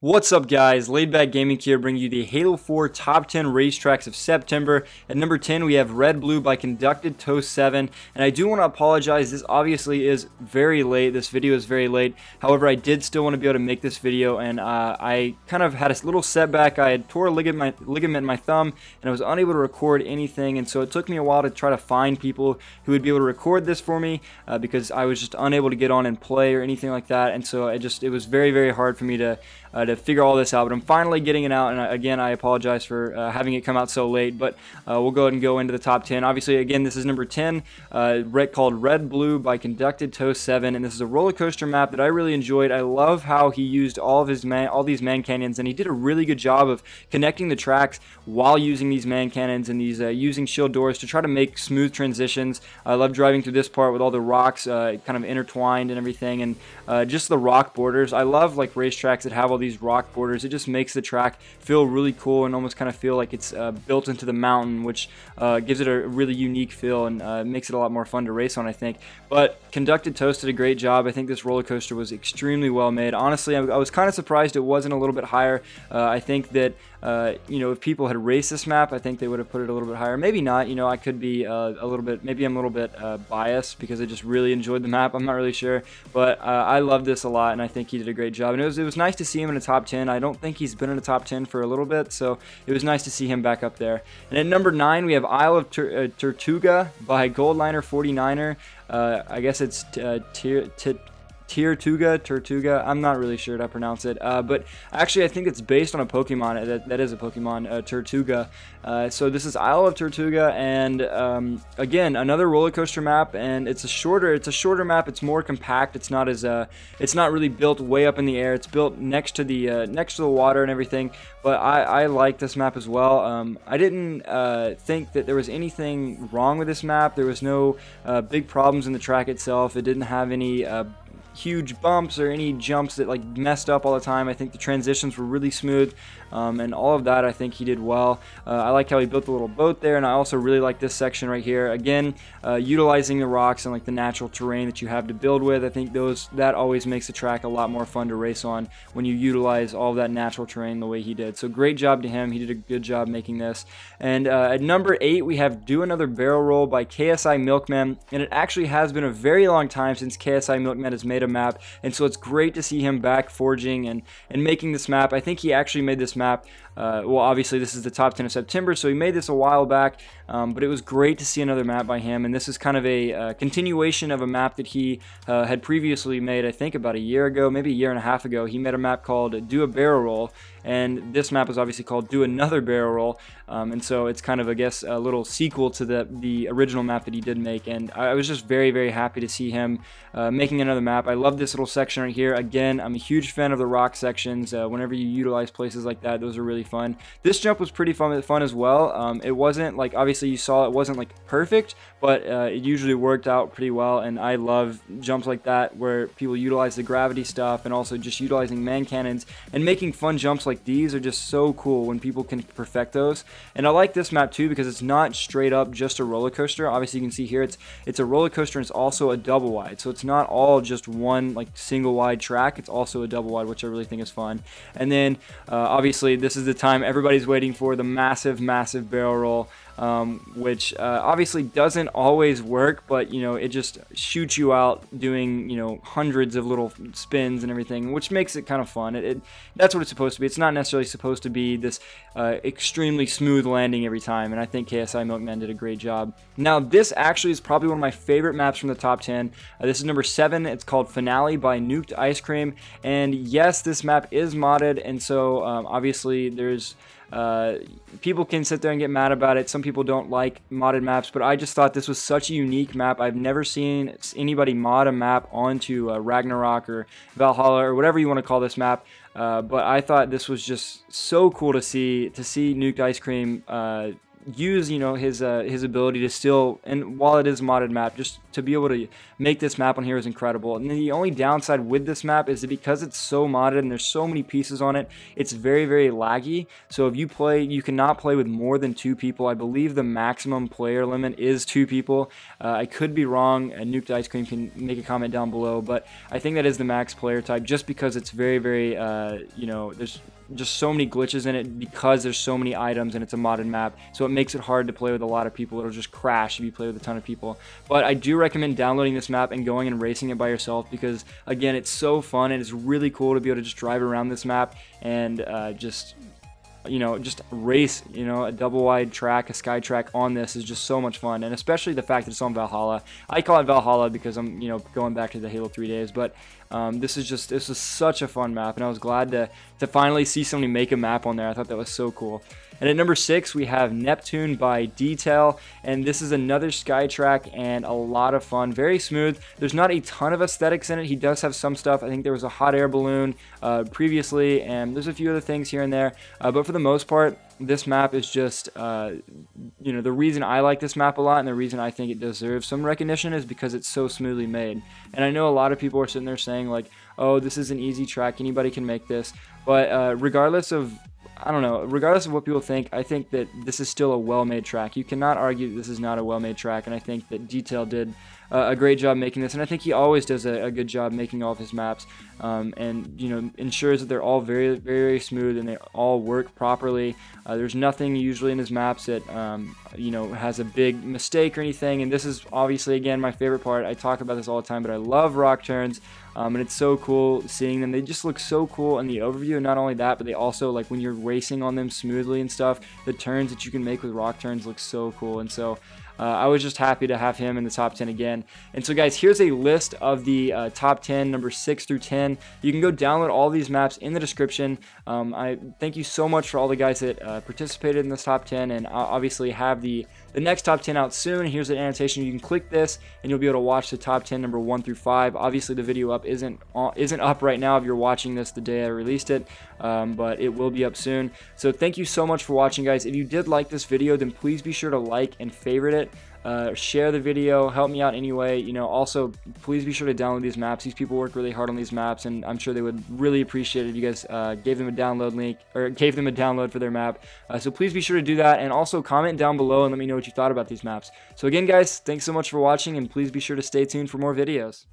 What's up, guys? Laidback Gaming here, bringing you the Halo 4 Top 10 Racetracks of September. At number 10, we have Redblue by Conducted Toast 7. And I do want to apologize, this obviously is very late. This video is very late. However, I did still want to be able to make this video, and I kind of had a little setback. I had tore a ligament in my thumb, and I was unable to record anything. And so it took me a while to try to find people who would be able to record this for me because I was just unable to get on and play or anything like that. And so it was very, very hard for me to figure all this out, but I'm finally getting it out, and again, I apologize for having it come out so late, but we'll go ahead and go into the top 10. Obviously, again, this is number 10, called Redblue by Conducted Toast 7, and this is a roller coaster map that I really enjoyed. I love how he used all these man cannons, and he did a really good job of connecting the tracks while using these man cannons and these using shield doors to try to make smooth transitions. I love driving through this part with all the rocks kind of intertwined and everything, and just the rock borders. I love like racetracks that have all these rock borders. It just makes the track feel really cool and almost kind of feel like it's built into the mountain, which gives it a really unique feel and makes it a lot more fun to race on, I think. But Conducted Toast did a great job. I think this roller coaster was extremely well made. Honestly, I was kind of surprised it wasn't a little bit higher. I think that you know, if people had raced this map, I think they would have put it a little bit higher. Maybe not. You know, I could be a little bit, maybe I'm a little bit biased because I just really enjoyed the map. I'm not really sure, but I love this a lot, and I think he did a great job. And it was nice to see him in the top 10. I don't think he's been in the top 10 for a little bit, so it was nice to see him back up there. And at number 9, we have Isle of Tirtouga by GOLDLINER 49er. I guess it's Tirtouga. I'm not really sure how to pronounce it, but actually I think it's based on a Pokemon. That is a Pokemon, Tirtouga. So this is Isle of Tirtouga, and again, another roller coaster map, and it's a shorter map. It's more compact. It's not really built way up in the air. It's built next to the water and everything. But I like this map as well. I didn't think that there was anything wrong with this map. There was no big problems in the track itself. It didn't have any huge bumps or any jumps that like messed up all the time. I think the transitions were really smooth, and all of that I think he did well. I like how he built the little boat there, and I also really like this section right here. Again, utilizing the rocks and like the natural terrain that you have to build with. I think that always makes the track a lot more fun to race on when you utilize all of that natural terrain the way he did. So great job to him. He did a good job making this. And at number 8, we have Do Another Barrel Roll by KSI Milk Man, and it actually has been a very long time since KSI Milk Man has made a map, and so it's great to see him back forging and making this map. I think he actually made this map, well, obviously this is the top 10 of September, so he made this a while back, but it was great to see another map by him, and this is kind of a continuation of a map that he had previously made, I think about a year ago, maybe a year and a half ago. He made a map called Do a Barrel Roll, and this map is obviously called Do Another Barrel Roll, and so it's kind of, I guess, a little sequel to the original map that he did make, and I was just very, very happy to see him making another map. I love this little section right here. Again, I'm a huge fan of the rock sections. Whenever you utilize places like that, those are really fun. This jump was pretty fun as well. It wasn't like, obviously you saw it wasn't like perfect, but it usually worked out pretty well, and I love jumps like that where people utilize the gravity stuff and also just utilizing man cannons and making fun jumps like these are just so cool when people can perfect those. And I like this map too because it's not straight up just a roller coaster. Obviously you can see here it's a roller coaster, and it's also a double wide, so it's not all just one like single wide track. It's also a double wide, which I really think is fun. And then obviously this is the time everybody's waiting for, the massive barrel roll, which obviously doesn't always work, but you know, it just shoots you out doing, you know, hundreds of little spins and everything, which makes it kind of fun. That's what it's supposed to be. It's not necessarily supposed to be this extremely smooth landing every time, and I think KSI Milk Man did a great job. Now this actually is probably one of my favorite maps from the top 10. This is number 7. It's called Finale by NukedIceCream, and yes, this map is modded, and so obviously there's people can sit there and get mad about it. Some people don't like modded maps, but I just thought this was such a unique map. I've never seen anybody mod a map onto Ragnarok or Valhalla or whatever you want to call this map. But I thought this was just so cool to see NukedIceCream use, you know, his ability to still, and while it is a modded map, just to be able to make this map on here is incredible. And then the only downside with this map is that because it's so modded and there's so many pieces on it, it's very, very laggy. So if you play, you cannot play with more than 2 people. I believe the maximum player limit is 2 people. I could be wrong. NukedIceCream can make a comment down below, but I think that is the max player type, just because it's very, very, you know, there's just so many glitches in it because there's so many items and it's a modded map, so it makes it hard to play with a lot of people. It'll just crash if you play with a ton of people. But I do recommend downloading this map and going and racing it by yourself, because again, it's so fun and it's really cool to be able to just drive around this map and just, you know, just race, you know, a double wide track, a sky track on this is just so much fun. And especially the fact that it's on Valhalla. I call it Valhalla because I'm, you know, going back to the Halo 3 days, but this is such a fun map, and I was glad to finally see somebody make a map on there. I thought that was so cool. And at number 6, we have Neptune by DETAAL, and this is another sky track and a lot of fun, very smooth. There's not a ton of aesthetics in it. He does have some stuff. I think there was a hot air balloon previously, and there's a few other things here and there, but for the most part, this map is just, you know, the reason I like this map a lot and the reason I think it deserves some recognition is because it's so smoothly made. And I know a lot of people are sitting there saying like, oh, this is an easy track, anybody can make this, but regardless of, I don't know, regardless of what people think, I think that this is still a well-made track. You cannot argue that this is not a well-made track, and I think that DETAAL did a great job making this, and I think he always does a good job making all of his maps, and, you know, ensures that they're all very, very, very smooth and they all work properly. There's nothing usually in his maps that, you know, has a big mistake or anything, and this is obviously, again, my favorite part. I talk about this all the time, but I love rock turns. And it's so cool seeing them. They just look so cool in the overview, and not only that, but they also, like, when you're racing on them smoothly and stuff, the turns that you can make with rock turns look so cool. And so I was just happy to have him in the top 10 again. And so guys, here's a list of the top 10, number 6 through 10. You can go download all these maps in the description. I thank you so much for all the guys that participated in this top 10, and I'll obviously have the next top 10 out soon. Here's an annotation. You can click this and you'll be able to watch the top 10 number 1 through 5. Obviously the video up isn't up right now if you're watching this the day I released it, but it will be up soon. So thank you so much for watching, guys. If you did like this video, then please be sure to like and favorite it. Share the video, help me out anyway. You know, also please be sure to download these maps. These people work really hard on these maps, and I'm sure they would really appreciate it if you guys gave them a download link, or gave them a download for their map. So please be sure to do that, and also comment down below and let me know what you thought about these maps. So again, guys, thanks so much for watching, and please be sure to stay tuned for more videos.